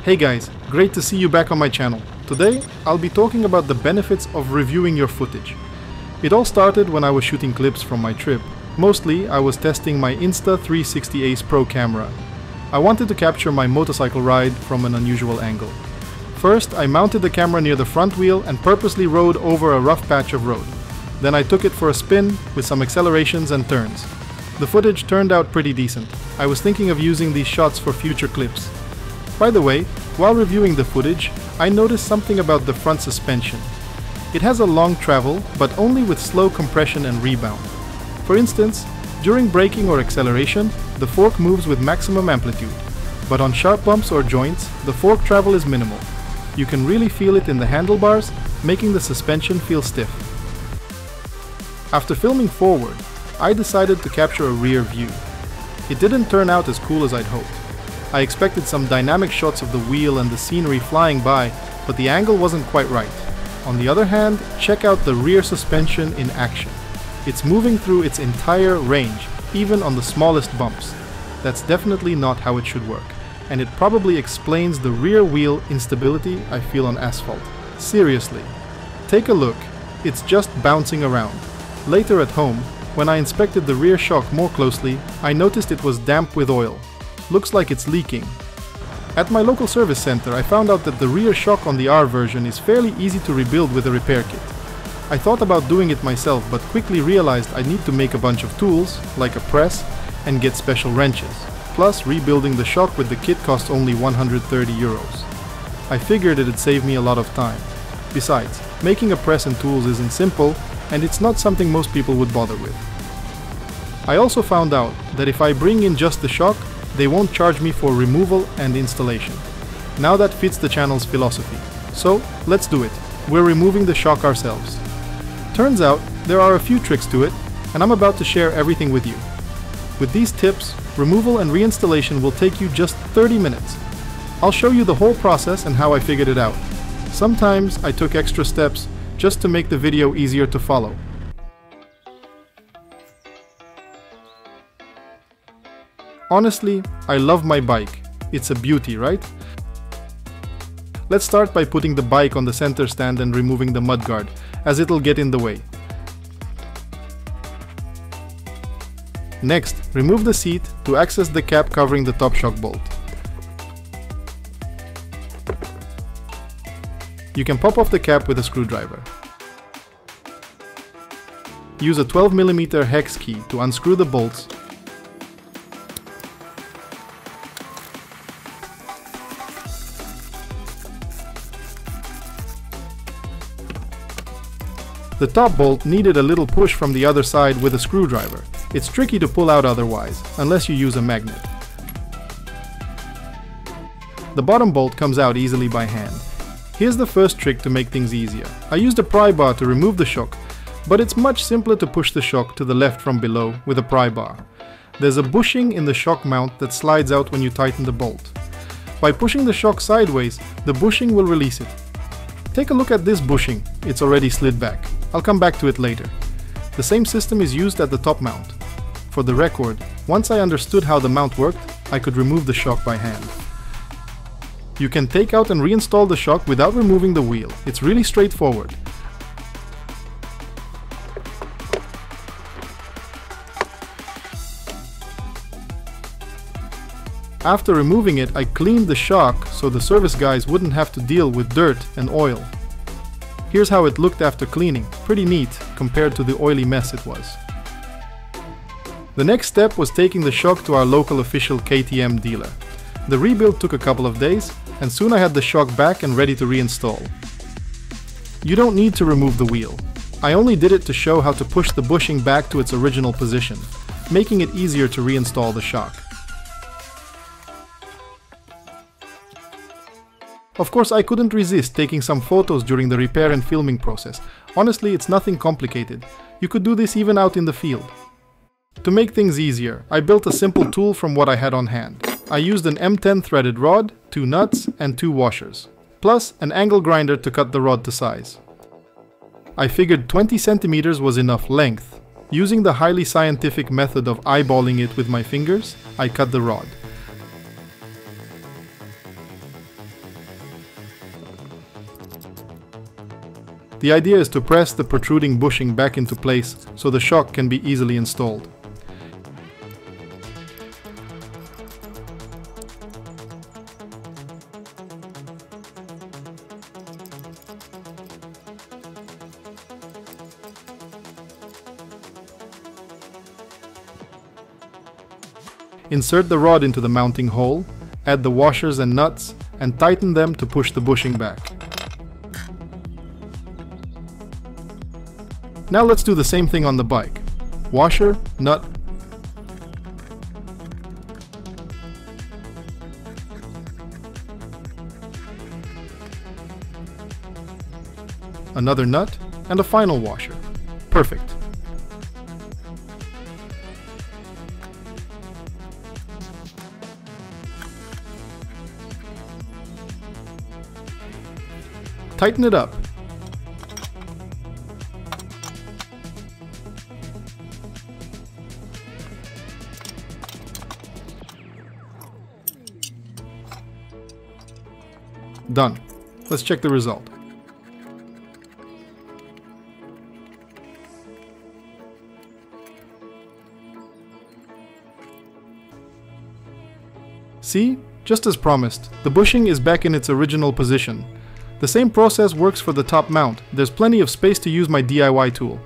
Hey guys, great to see you back on my channel. Today, I'll be talking about the benefits of reviewing your footage. It all started when I was shooting clips from my trip. Mostly, I was testing my Insta360 Ace Pro camera. I wanted to capture my motorcycle ride from an unusual angle. First, I mounted the camera near the front wheel and purposely rode over a rough patch of road. Then I took it for a spin with some accelerations and turns. The footage turned out pretty decent. I was thinking of using these shots for future clips. By the way, while reviewing the footage, I noticed something about the front suspension. It has a long travel, but only with slow compression and rebound. For instance, during braking or acceleration, the fork moves with maximum amplitude. But on sharp bumps or joints, the fork travel is minimal. You can really feel it in the handlebars, making the suspension feel stiff. After filming forward, I decided to capture a rear view. It didn't turn out as cool as I'd hoped. I expected some dynamic shots of the wheel and the scenery flying by, but the angle wasn't quite right. On the other hand, check out the rear suspension in action. It's moving through its entire range, even on the smallest bumps. That's definitely not how it should work, and it probably explains the rear wheel instability I feel on asphalt. Seriously, take a look, it's just bouncing around. Later at home, when I inspected the rear shock more closely, I noticed it was damp with oil. Looks like it's leaking. At my local service center, I found out that the rear shock on the R version is fairly easy to rebuild with a repair kit. I thought about doing it myself, but quickly realized I need to make a bunch of tools, like a press, and get special wrenches. Plus, rebuilding the shock with the kit costs only 130 euros. I figured it'd save me a lot of time. Besides, making a press and tools isn't simple, and it's not something most people would bother with. I also found out that if I bring in just the shock, they won't charge me for removal and installation. Now that fits the channel's philosophy. So, let's do it. We're removing the shock ourselves. Turns out, there are a few tricks to it, and I'm about to share everything with you. With these tips, removal and reinstallation will take you just 30 minutes. I'll show you the whole process and how I figured it out. Sometimes I took extra steps just to make the video easier to follow. Honestly, I love my bike. It's a beauty, right? Let's start by putting the bike on the center stand and removing the mudguard, as it'll get in the way. Next, remove the seat to access the cap covering the top shock bolt. You can pop off the cap with a screwdriver. Use a 12mm hex key to unscrew the bolts. The top bolt needed a little push from the other side with a screwdriver. It's tricky to pull out otherwise, unless you use a magnet. The bottom bolt comes out easily by hand. Here's the first trick to make things easier. I used a pry bar to remove the shock, but it's much simpler to push the shock to the left from below with a pry bar. There's a bushing in the shock mount that slides out when you tighten the bolt. By pushing the shock sideways, the bushing will release it. Take a look at this bushing, it's already slid back. I'll come back to it later. The same system is used at the top mount. For the record, once I understood how the mount worked, I could remove the shock by hand. You can take out and reinstall the shock without removing the wheel. It's really straightforward. After removing it, I cleaned the shock so the service guys wouldn't have to deal with dirt and oil. Here's how it looked after cleaning. Pretty neat compared to the oily mess it was. The next step was taking the shock to our local official KTM dealer. The rebuild took a couple of days, and soon I had the shock back and ready to reinstall. You don't need to remove the wheel. I only did it to show how to push the bushing back to its original position, making it easier to reinstall the shock. Of course, I couldn't resist taking some photos during the repair and filming process. Honestly, it's nothing complicated. You could do this even out in the field. To make things easier, I built a simple tool from what I had on hand. I used an M10 threaded rod, 2 nuts, and 2 washers, plus an angle grinder to cut the rod to size. I figured 20 centimeters was enough length. Using the highly scientific method of eyeballing it with my fingers, I cut the rod. The idea is to press the protruding bushing back into place so the shock can be easily installed. Insert the rod into the mounting hole, add the washers and nuts, and tighten them to push the bushing back. Now let's do the same thing on the bike. Washer, nut, another nut, and a final washer. Perfect. Tighten it up. Done. Let's check the result. See? Just as promised, the bushing is back in its original position. The same process works for the top mount. There's plenty of space to use my DIY tool.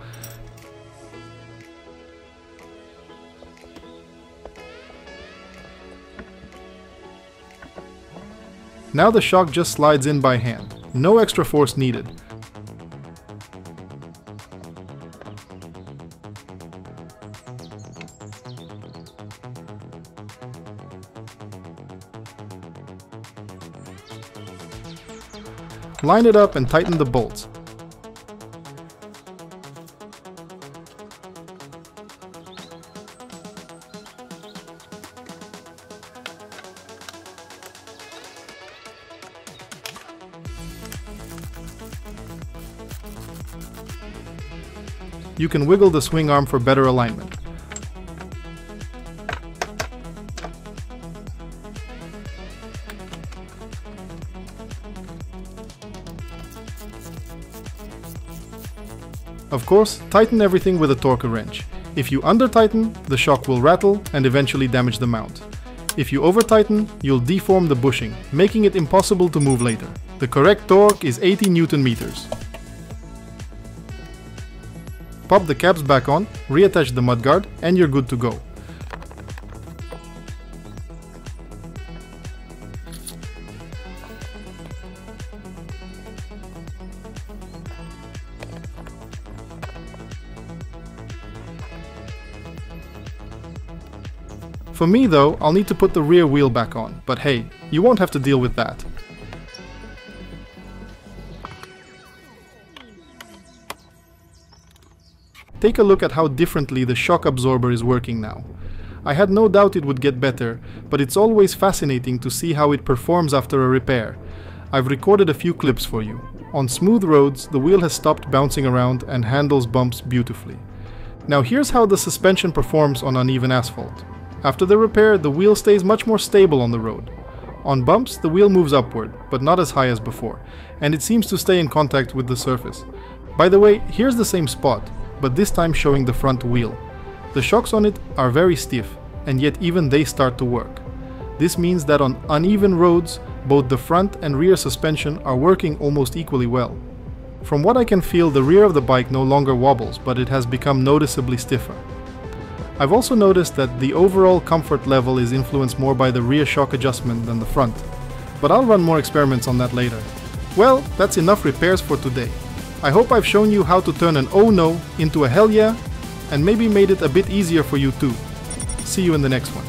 Now the shock just slides in by hand. No extra force needed. Line it up and tighten the bolts. You can wiggle the swing arm for better alignment. Of course, tighten everything with a torque wrench. If you under-tighten, the shock will rattle and eventually damage the mount. If you over-tighten, you'll deform the bushing, making it impossible to move later. The correct torque is 80 Newton meters. Pop the caps back on, reattach the mudguard, and you're good to go. For me though, I'll need to put the rear wheel back on, but hey, you won't have to deal with that. Take a look at how differently the shock absorber is working now. I had no doubt it would get better, but it's always fascinating to see how it performs after a repair. I've recorded a few clips for you. On smooth roads, the wheel has stopped bouncing around and handles bumps beautifully. Now here's how the suspension performs on uneven asphalt. After the repair, the wheel stays much more stable on the road. On bumps, the wheel moves upward, but not as high as before, and it seems to stay in contact with the surface. By the way, here's the same spot, but this time showing the front wheel. The shocks on it are very stiff, and yet even they start to work. This means that on uneven roads, both the front and rear suspension are working almost equally well. From what I can feel, the rear of the bike no longer wobbles, but it has become noticeably stiffer. I've also noticed that the overall comfort level is influenced more by the rear shock adjustment than the front, but I'll run more experiments on that later. Well, that's enough repairs for today. I hope I've shown you how to turn an oh no into a hell yeah, and maybe made it a bit easier for you too. See you in the next one.